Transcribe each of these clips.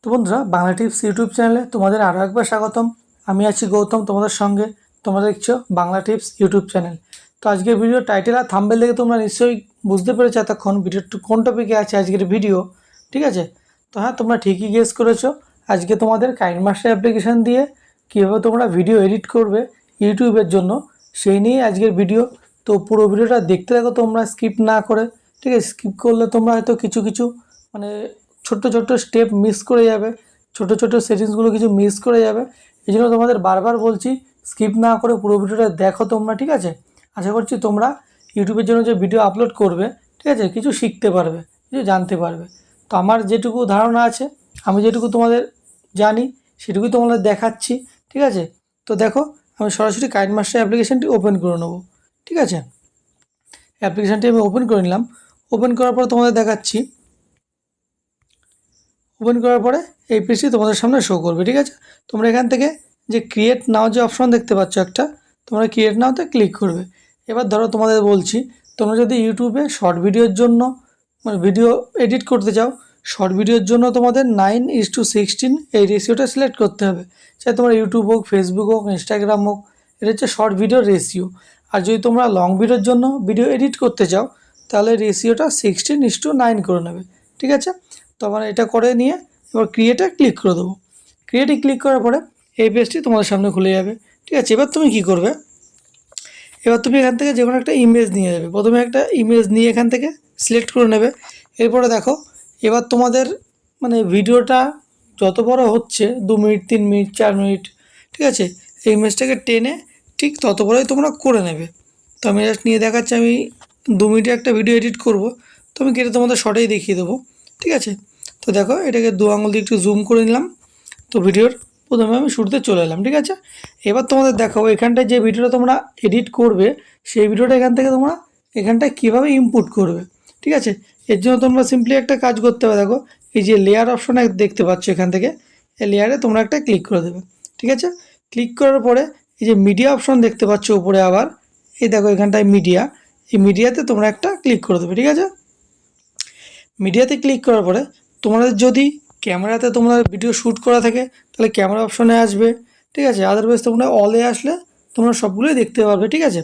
তো বন্ধুরা, Bangla tips YouTube চ্যানেলে তোমাদের আরও একবার স্বাগতম। আমি আছি গৌতম তোমাদের সঙ্গে। তোমরা দেখছো বাংলা টিপস ইউটিউব চ্যানেল। তো আজকের ভিডিও টাইটেল আর থাম্বনেল দেখে তোমরা নিশ্চয়ই বুঝতে পেরেছো এতক্ষণ ভিডিও কোন টপিকে আছে আজকের ভিডিও। ঠিক আছে, তো হ্যাঁ, তোমরা ঠিকই গেস করেছো। আজকে তোমাদের কাইনমাস্টার অ্যাপ্লিকেশান দিয়ে কীভাবে তোমরা ভিডিও এডিট করবে ইউটিউবের জন্য, সেই নিয়ে আজকের ভিডিও। তো পুরো ভিডিওটা দেখতে থাকো তোমরা, স্কিপ না করে। ঠিক আছে, স্কিপ করলে তোমরা হয়তো কিছু মানে ছোট্ট স্টেপ মিস করে যাবে, ছোট সেটিংসগুলো কিছু মিস করে যাবে। এই জন্য তোমাদের বারবার বলছি, স্কিপ না করে পুরো ভিডিওটা দেখো তোমরা। ঠিক আছে, আশা করছি তোমরা ইউটিউবের জন্য যে ভিডিও আপলোড করবে, ঠিক আছে, কিছু শিখতে পারবে, কিছু জানতে পারবে। তো আমার যেটুকু ধারণা আছে, আমি যেটুকু তোমাদের জানি, সেটুকুই তোমাদের দেখাচ্ছি। ঠিক আছে, তো দেখো, আমি সরাসরি কাইনমাস্টার অ্যাপ্লিকেশানটি ওপেন করে নেবো। ঠিক আছে, অ্যাপ্লিকেশানটি আমি ওপেন করে নিলাম। ওপেন করার পর তোমাদের দেখাচ্ছি। ওপেন করার পরে এই পেজটি তোমাদের সামনে শো করবে। ঠিক আছে, তোমরা এখান থেকে যে ক্রিয়েট নাও যে অপশন দেখতে পাচ্ছ একটা, তোমরা ক্রিয়েট নাওতে ক্লিক করবে। এবার ধরো তোমাদের বলছি, তোমরা যদি ইউটিউবে শর্ট ভিডিওর জন্য মানে ভিডিও এডিট করতে চাও, শর্ট ভিডিওর জন্য তোমাদের 9:16 এই রেশিওটা সিলেক্ট করতে হবে। চাই তোমার ইউটিউব হোক, ফেসবুক হোক, ইনস্টাগ্রাম হোক, এটা হচ্ছে শর্ট ভিডিওর রেশিও। আর যদি তোমরা লং ভিডিওর জন্য ভিডিও এডিট করতে চাও, তাহলে রেশিওটা 16:9 করে নেবে। ঠিক আছে, তো আমরা এটা করে নিয়ে এবার ক্রিয়েটে ক্লিক করে দেবো। ক্রিয়েটে ক্লিক করার পরে এই পেজটি তোমাদের সামনে খুলে যাবে। ঠিক আছে, এবার তুমি কি করবে, এবার তুমি এখান থেকে যে কোনো একটা ইমেজ নিয়ে যাবে। প্রথমে একটা ইমেজ নিয়ে এখান থেকে সিলেক্ট করে নেবে। এরপরে দেখো, এবার তোমাদের মানে ভিডিওটা যত বড় হচ্ছে, 2 মিনিট, 3 মিনিট, 4 মিনিট, ঠিক আছে, এই ইমেজটাকে টেনে ঠিক তত বড়ই তোমরা করে নেবে। তো আমি জাস্ট নিয়ে দেখাচ্ছি, আমি 2 মিনিটে একটা ভিডিও এডিট করব। তো আমি কেটে তোমাদের শর্টেই দেখিয়ে দেবো। ঠিক আছে, তো দেখো, এটাকে 2 আঙুল দিয়ে একটু জুম করে নিলাম। তো ভিডিওর প্রথমে আমি শুরুতে চলে এলাম। ঠিক আছে, এবার তোমাদের দেখাবো এখানটায় যে ভিডিওটা তোমরা এডিট করবে, সেই ভিডিওটা এখান থেকে তোমরা এখানটায় কীভাবে ইনপুট করবে। ঠিক আছে, এর জন্য তোমরা সিম্পলি একটা কাজ করতে হবে। দেখো, এই যে লেয়ার অপশন দেখতে পাচ্ছ, এখান থেকে এই লেয়ারে তোমরা একটা ক্লিক করে দেবে। ঠিক আছে, ক্লিক করার পরে এই যে মিডিয়া অপশন দেখতে পাচ্ছ উপরে, আবার এই দেখো এখানটায় মিডিয়া, এই মিডিয়াতে তোমরা একটা ক্লিক করে দেবে। ঠিক আছে, মিডিয়াতে ক্লিক করার পরে তোমাদের যদি ক্যামেরাতে তোমরা ভিডিও শ্যুট করা থাকে, তাহলে ক্যামেরা অপশনে আসবে। ঠিক আছে, আদারওয়াইজ তোমরা অলে আসলে তোমরা সবগুলোই দেখতে পারবে। ঠিক আছে,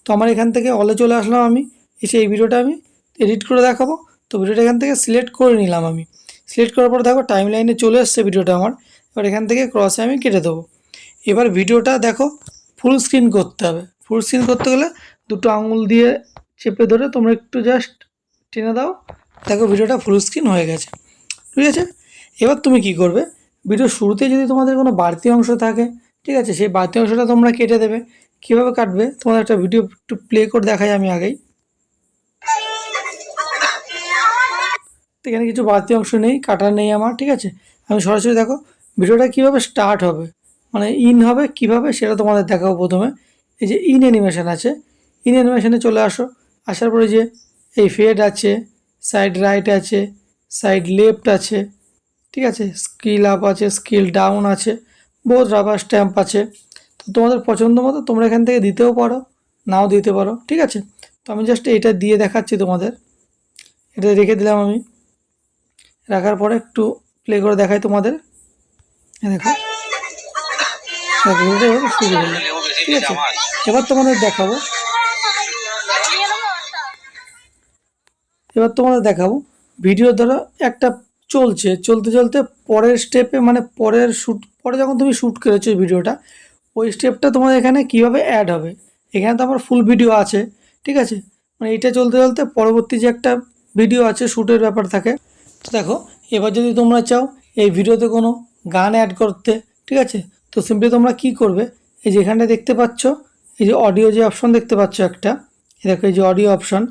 তো আমার এখান থেকে অলে চলে আসলাম। আমি এসে এই ভিডিওটা আমি এডিট করে দেখাবো। তো ভিডিওটা এখান থেকে সিলেক্ট করে নিলাম। আমি সিলেক্ট করার পর দেখো টাইম লাইনে চলে এসছে ভিডিওটা আমার। এবার এখান থেকে ক্রসে আমি কেটে দেবো। এবার ভিডিওটা দেখো ফুল স্ক্রিন করতে হবে। ফুল স্ক্রিন করতে গেলে দুটো আঙুল দিয়ে চেপে ধরে তোমরা একটু জাস্ট টেনে দাও। দেখো ভিডিওটা ফুল স্ক্রিন হয়ে গেছে। ঠিক আছে, এবার তুমি কি করবে, ভিডিও শুরুতে যদি তোমাদের কোনো বাড়তি অংশ থাকে, ঠিক আছে, সেই বাড়তি অংশটা তোমরা কেটে দেবে। কীভাবে কাটবে, তোমাদের একটা ভিডিও একটু প্লে করে দেখাই আমি আগেই। এখানে কিছু বাড়তি অংশ নেই, কাটার নেই আমার। ঠিক আছে, আমি সরাসরি দেখো ভিডিওটা কীভাবে স্টার্ট হবে, মানে ইন হবে কীভাবে, সেটা তোমাদের দেখাবো। প্রথমে এই যে ইন অ্যানিমেশান আছে, ইন অ্যানিমেশানে চলে আসো। আসার পরে যে এই ফেড আছে, সাইড রাইট আছে, সাইড লেফট আছে, ঠিক আছে, স্কিল আপ আছে, স্কিল ডাউন আছে, বহুত রাবার স্ট্যাম্প আছে। তো তোমাদের পছন্দ মতো তোমরা এখান থেকে দিতেও পারো, নাও দিতে পারো। ঠিক আছে, তো আমি জাস্ট এটা দিয়ে দেখাচ্ছি তোমাদের। এটা রেখে দিলাম আমি। রাখার পরে একটু প্লে করে দেখাই তোমাদের। দেখো শুরু হলো। ঠিক আছে, এবার তোমাদের দেখাবো, ভিডিও ধরো একটা চলতে পরের স্টেপে, মানে পরে যখন তুমি শ্যুট করেছো ভিডিওটা, ওই স্টেপটা তোমার এখানে কিভাবে অ্যাড হবে। এখানে তো আমার ফুল ভিডিও আছে। ঠিক আছে, মানে এইটা চলতে পরবর্তী যে একটা ভিডিও আছে, শ্যুটের ব্যাপার থাকে। তো দেখো, এবার যদি তোমরা চাও এই ভিডিওতে কোনো গান অ্যাড করতে, ঠিক আছে, তো সিম্পলি তোমরা কি করবে, এই যে এখানটা দেখতে পাচ্ছ, এই যে অডিও যে অপশন দেখতে পাচ্ছ একটা, দেখো এই যে অডিও অপশন,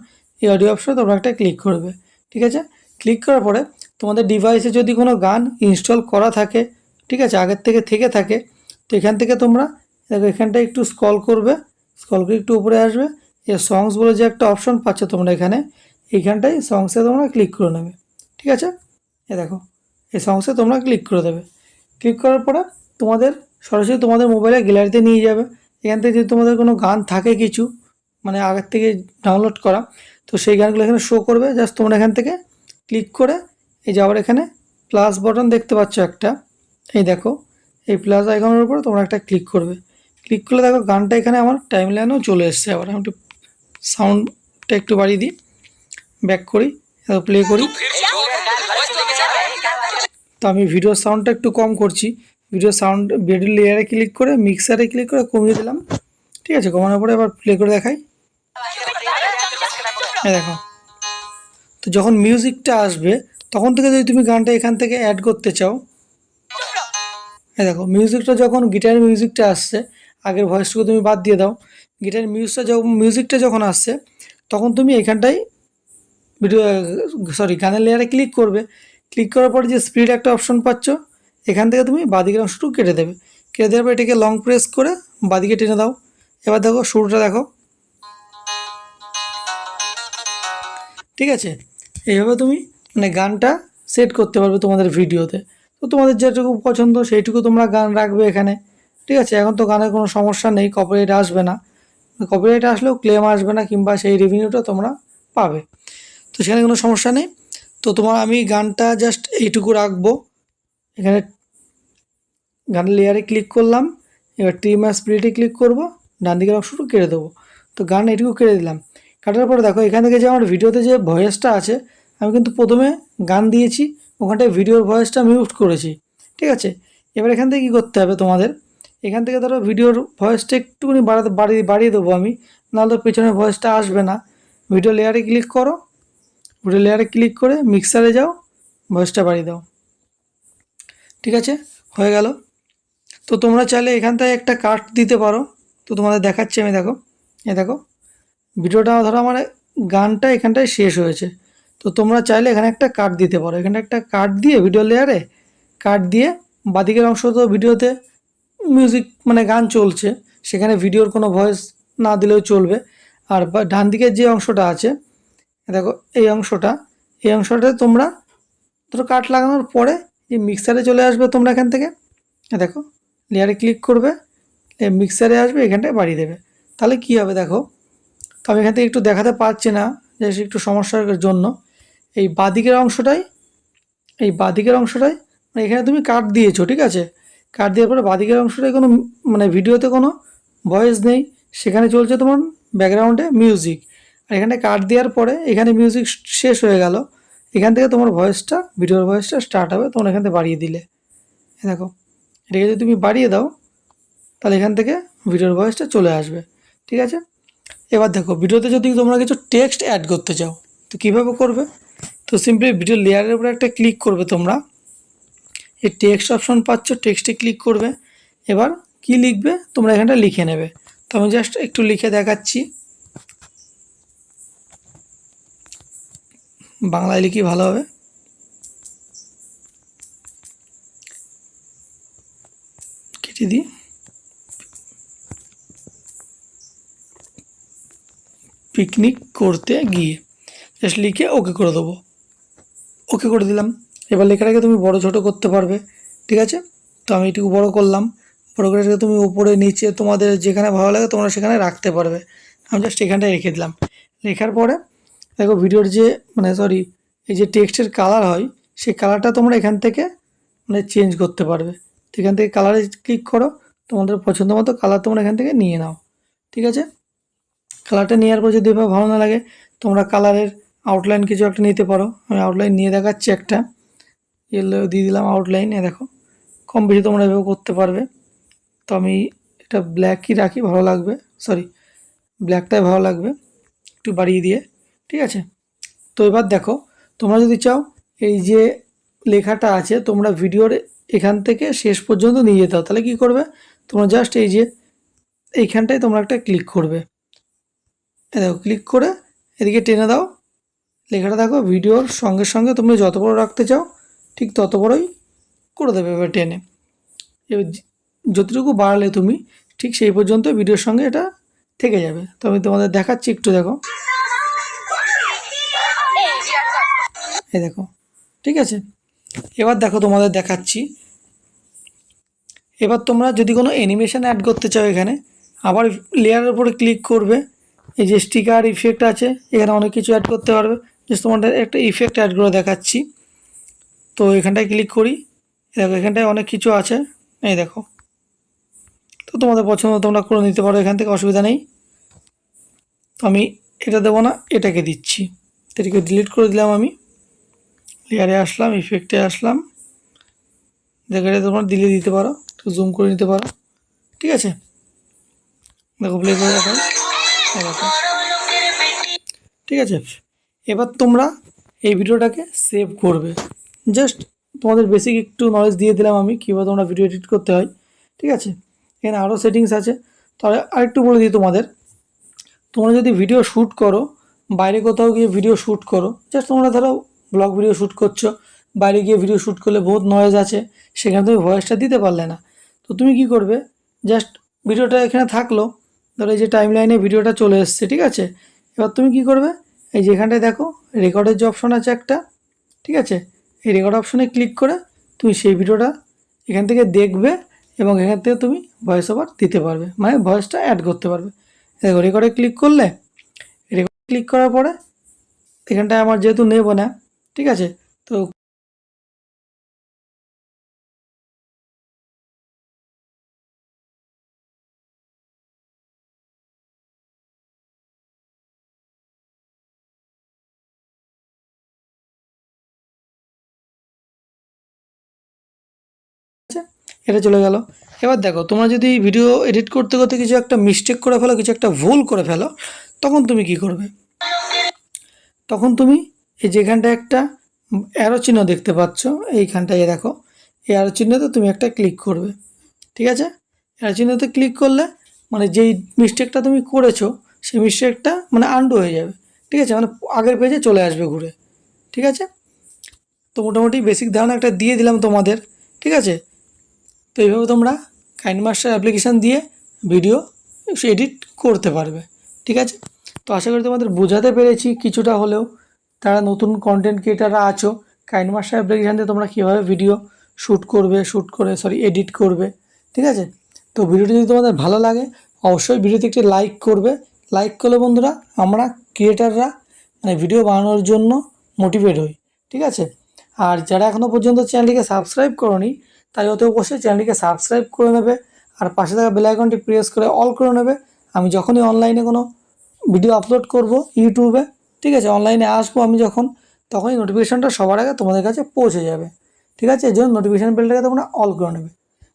এই অডিও অপশনে তোমরা একটা ক্লিক করবে। ঠিক আছে, ক্লিক করার পরে তোমাদের ডিভাইসে যদি কোনো গান ইনস্টল করা থাকে, ঠিক আছে, আগের থেকে থাকে, তো এখান থেকে তোমরা দেখো এখানটা একটু স্ক্রল করে একটু উপরে আসবে। এই সংস বলে যে একটা অপশন পাচ্ছ তোমরা এখানে, এইখানটায় সংসে তোমরা ক্লিক করে নেবে। ঠিক আছে, দেখো এই সংসে তোমরা ক্লিক করে দেবে। ক্লিক করার পরে তোমাদের সরাসরি তোমাদের মোবাইলে গ্যালারিতে নিয়ে যাবে। এখান থেকে যদি তোমাদের কোনো গান থাকে কিছু, মানে আগের থেকে ডাউনলোড করা, তো সেই গানগুলো এখানে শো করবে। জাস্ট তোমরা এখান থেকে ক্লিক করে এই যে আবার এখানে প্লাস বাটন দেখতে পাচ্ছ একটা, এই দেখো এই প্লাস আইকনের উপরে তোমরা একটা ক্লিক করবে। ক্লিক করলে দেখো গানটা এখানে আমার টাইম লাইনেও চলে এসছে। আবার আমি একটু সাউন্ডটা একটু বাড়িয়ে দিই, ব্যাক করি, প্লে করি। তো আমি ভিডিওর সাউন্ডটা একটু কম করছি, ভিডিও সাউন্ড ভিডিও লেয়ারে ক্লিক করে মিক্সারে ক্লিক করে কমিয়ে দিলাম। ঠিক আছে, কমানোর পরে এবার প্লে করে দেখাই। দেখো, তো যখন মিউজিকটা আসবে তখন থেকে যদি তুমি গানটা এখান থেকে অ্যাড করতে চাও, দেখো মিউজিকটা যখন গিটারের মিউজিকটা আসছে, আগের ভয়েসটুকু তুমি বাদ দিয়ে দাও, গিটারের মিউজিকটা যখন আসছে তখন তুমি এখানটায় গানের লেয়ারে ক্লিক করবে। ক্লিক করার পরে যে স্পিড একটা অপশন পাচ্ছ, এখান থেকে তুমি বাদিকের অংশটুকু কেটে দেবে। কেটে দেওয়ার পর এটাকে লং প্রেস করে বাদিকে টেনে দাও। এবার দেখো শুরুটা দেখো, ঠিক আছে। এইভাবে তুমি গানটা সেট করতে পারবে তোমাদের ভিডিওতে। তো তোমাদের যেটুকু পছন্দ সেইটুকু তোমরা গান রাখবে এখানে, ঠিক আছে। এখন তো গানের কোনো সমস্যা নেই, কপিরাইট আসবে না, কপিরাইট আসলেও ক্লেম আসবে না, কিংবা সেই রেভিনিউটা তোমরা পাবে, তো সেখানে কোনো সমস্যা নেই। তো আমি গানটা জাস্ট এইটুকু রাখবো। এখানে গানের লেয়ারে ক্লিক করলাম, এবার ট্রিম আর স্প্লিটে ক্লিক করব, ডান দিকের অংশটুকু কেটে দেবো। তো গান এইটুকু কেটে দিলাম। কাটার পরে দেখো এখান থেকে যে আমার ভিডিওতে যে ভয়েসটা আছে, আমি কিন্তু প্রথমে গান দিয়েছি, ওখানটায় ভিডিওর ভয়েসটা মিউট করেছি, ঠিক আছে। এবার এখান থেকে কী করতে হবে তোমাদের, এখান থেকে ধরো ভিডিওর ভয়েসটা একটুখানি বাড়িয়ে দেবো আমি, নাহলে তো পেছনের ভয়েসটা আসবে না। ভিডিও লেয়ারে ক্লিক করো, ভিডিও লেয়ারে ক্লিক করে মিক্সারে যাও, ভয়েসটা বাড়িয়ে দাও, ঠিক আছে, হয়ে গেল। তো তোমরা চাইলে এখান থেকে একটা কাট দিতে পারো। তো তোমাদের দেখাচ্ছি আমি, দেখো দেখো ভিডিওটা ধরো আমার গানটা এখানটায় শেষ হয়েছে। তো তোমরা চাইলে এখানে একটা কাট দিতে পারো, এখানে একটা কাট দিয়ে ভিডিও লেয়ারে কাট দিয়ে বাদিকের অংশ তো ভিডিওতে মিউজিক গান চলছে, সেখানে ভিডিওর কোনো ভয়েস না দিলেও চলবে। আর ডান দিকের যে অংশটা আছে, দেখো এই অংশটা তোমরা ধরো কাট লাগানোর পরে এই মিক্সারে চলে আসবে। তোমরা এখান থেকে দেখো লেয়ারে ক্লিক করবে, মিক্সারে আসবে, এখানটায় বাড়িয়ে দেবে। তাহলে কি হবে দেখো, তো আমি এখান থেকে একটু দেখাতে পারছি না, যে একটু সমস্যার জন্য। এই বাদিকের অংশটাই এখানে তুমি কাট দিয়েছো, ঠিক আছে। কাট দেওয়ার পরে বাদিকের অংশটাই কোনো ভিডিওতে কোনো ভয়েস নেই, সেখানে চলছে তোমার ব্যাকগ্রাউন্ডে মিউজিক। আর এখানে কাট দেওয়ার পরে এখানে মিউজিক শেষ হয়ে গেল, এখান থেকে তোমার ভিডিওর ভয়েসটা স্টার্ট হবে। তোমরা এখান থেকে বাড়িয়ে দিলে, দেখো এটাকে যদি তুমি বাড়িয়ে দাও, তাহলে এখান থেকে ভিডিওর ভয়েসটা চলে আসবে, ঠিক আছে। এবার দেখো ভিডিওতে যদি তোমরা কিছু টেক্সট অ্যাড করতে চাও, তো কীভাবে করবে, তো সিম্পলি ভিডিও লেয়ারের উপরে একটা ক্লিক করবে। তোমরা এই টেক্সট অপশন পাচ্ছ, টেক্সটে ক্লিক করবে। এবার কি লিখবে তোমরা এখানটা লিখে নেবে। তো আমি জাস্ট একটু লিখে দেখাচ্ছি, বাংলায় লিখি ভালো হবে। কেটে দিই, পিকনিক করতে গিয়ে জাস্ট লিখে ওকে করে দেবো, ওকে করে দিলাম। এবার লেখাটাকে তুমি বড় ছোট করতে পারবে, ঠিক আছে। তো আমি এটুকু বড় করলাম, বড় করে তুমি উপরে নিচে তোমাদের যেখানে ভালো লাগে তোমরা সেখানে রাখতে পারবে। আমি জাস্ট এখানটায় রেখে দিলাম। লেখার পরে দেখো ভিডিওর যে এই যে টেক্সটের কালার হয়, সেই কালারটা তোমরা এখান থেকে চেঞ্জ করতে পারবে। তো এখান থেকে কালারে ক্লিক করো, তোমাদের পছন্দ মতো কালার তোমরা এখান থেকে নিয়ে নাও, ঠিক আছে। কালারটা নেওয়ার পর যদি এবার ভালো না লাগে, তোমরা কালারের আউটলাইন কিছু একটা নিতে পারো। আমি আউটলাইন নিয়ে দেখাচ্ছি, একটা ইয়েলো দিয়ে দিলাম আউটলাইনে। দেখো কম বেশি তোমরা এভাবে করতে পারবে। তো আমি এটা ব্ল্যাকই রাখি, ভালো লাগবে, ব্ল্যাকটাই ভালো লাগবে, একটু বাড়িয়ে দিয়ে, ঠিক আছে। তো এবার দেখো তোমরা যদি চাও এই যে লেখাটা আছে তোমরা ভিডিওর এখান থেকে শেষ পর্যন্ত নিয়ে যেতে তাহলে কি করবে, তোমরা জাস্ট এই যে এইখানটায় তোমরা একটা ক্লিক করবে। দেখো ক্লিক করে এদিকে টেনে দাও, লেখাটা দেখো ভিডিওর সঙ্গে সঙ্গে তুমি যত বড় রাখতে চাও ঠিক তত বড়ই করে দেবে। এবার টেনে এবার যতটুকু বাড়ালে তুমি ঠিক সেই পর্যন্ত ভিডিওর সঙ্গে এটা থেকে যাবে। তো আমি তোমাদের দেখাচ্ছি, একটু দেখো, এই দেখো, ঠিক আছে। এবার দেখো তোমাদের দেখাচ্ছি, এবার তোমরা যদি কোনো অ্যানিমেশন অ্যাড করতে চাও এখানে আবার লেয়ারের উপরে ক্লিক করবে। এই যে স্টিকার ইফেক্ট আছে, এখানে অনেক কিছু অ্যাড করতে পারবে। জাস্ট তোমাদের একটা ইফেক্ট অ্যাড করে দেখাচ্ছি। তো এখানটায় ক্লিক করি, দেখো এখানটায় অনেক কিছু আছে, এই দেখো। তো তোমাদের পছন্দ তোমরা করে নিতে পারো, এখান থেকে অসুবিধা নেই। তো আমি এটা দেবো না, এটাকে দিচ্ছি। এটাকে ডিলিট করে দিলাম, আমি লেয়ারে আসলাম, ইফেক্টে আসলাম, দেখো এটা তোমরা দিলে দিতে পারো, একটু জুম করে নিতে পারো, ঠিক আছে। দেখো প্লে করে দেখো, দেখো, ঠিক আছে। এবার তোমরা এই ভিডিওটাকে সেভ করবে। জাস্ট তোমাদের বেসিক একটু নলেজ দিয়ে দিলাম আমি, কীভাবে তোমরা ভিডিও এডিট করতে হয়, ঠিক আছে। এখানে আরও সেটিংস আছে, তবে আরেকটু বলে দিই তোমাদের। তোমরা যদি ভিডিও শ্যুট করো, বাইরে কোথাও গিয়ে ভিডিও শ্যুট করো, জাস্ট তোমরা ধরো ব্লগ ভিডিও শ্যুট করছো, বাইরে গিয়ে ভিডিও শ্যুট করলে বহুত নয়েজ আছে, সেখানে তুমি ভয়েসটা দিতে পারলে না। তো তুমি কি করবে, জাস্ট ভিডিওটা এখানে থাকলো, ধরো এই যে টাইম লাইনে ভিডিওটা চলে এসছে, ঠিক আছে। এবার তুমি কি করবে, এই যে এখানটায় দেখো রেকর্ডের যে অপশন আছে একটা, ঠিক আছে, এই রেকর্ড অপশনে ক্লিক করে তুমি সেই ভিডিওটা এখান থেকে দেখবে এবং এখান থেকে তুমি ভয়েস ওভার দিতে পারবে, মানে ভয়েসটা অ্যাড করতে পারবে। দেখো রেকর্ডে ক্লিক করলে, রেকর্ড ক্লিক করার পরে এখানটায় আমার যেহেতু নেব না, ঠিক আছে, তো এটা চলে গেল। এবার দেখো তোমরা যদি ভিডিও এডিট করতে করতে কিছু একটা মিস্টেক করে ফেলো, কিছু একটা ভুল করে ফেলো, তখন তুমি কি করবে, তখন তুমি এই যেখানটায় একটা অ্যারো চিহ্ন দেখতে পাচ্ছ, এইখানটায় দেখো, এই অ্যারো চিহ্নতে তুমি একটা ক্লিক করবে, ঠিক আছে। অ্যারো চিহ্নতে ক্লিক করলে মানে যেই মিস্টেকটা তুমি করেছো সেই মিস্টেকটা মানে আন্ডু হয়ে যাবে, ঠিক আছে, মানে আগের পেজে চলে আসবে ঘুরে, ঠিক আছে। তো মোটামুটি বেসিক ধারণা একটা দিয়ে দিলাম তোমাদের, ঠিক আছে। তো এইভাবে তোমরা কাইনমাস্টার অ্যাপ্লিকেশান দিয়ে ভিডিও এডিট করতে পারবে, ঠিক আছে। তো আশা করি তোমাদের বোঝাতে পেরেছি কিছুটা হলেও। তারা নতুন কন্টেন্ট ক্রিয়েটাররা আছো, কাইনমাস্টার অ্যাপ্লিকেশান দিয়ে তোমরা কীভাবে ভিডিও এডিট করবে, ঠিক আছে। তো ভিডিওটি যদি তোমাদের ভালো লাগে অবশ্যই ভিডিওতে একটি লাইক করবে। লাইক করলে বন্ধুরা আমরা ক্রিয়েটাররা মানে ভিডিও বানানোর জন্য মোটিভেট হই, ঠিক আছে। আর যারা এখনও পর্যন্ত চ্যানেলটিকে সাবস্ক্রাইব করোনি, তাই অতি অবশ্যই চ্যানেলটিকে সাবস্ক্রাইব করে নেবে আর পাশে থাকা বেল আইকনটি প্রেস করে অল করে নেবে। আমি যখনই অনলাইনে কোনো ভিডিও আপলোড করব ইউটিউবে, ঠিক আছে, অনলাইনে আসবো আমি যখন, তখনই নোটিফিকেশানটা সবার আগে তোমাদের কাছে পৌঁছে যাবে, ঠিক আছে। এর জন্য নোটিফিকেশান বেলটাকে তোমরা অল করে নেবে।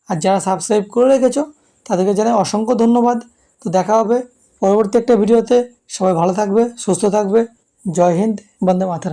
আর যারা সাবস্ক্রাইব করে রেখেছো তাদেরকে জানাই অসংখ্য ধন্যবাদ। তো দেখা হবে পরবর্তী একটা ভিডিওতে। সবাই ভালো থাকবে, সুস্থ থাকবে। জয় হিন্দ, বন্দে মাতরম।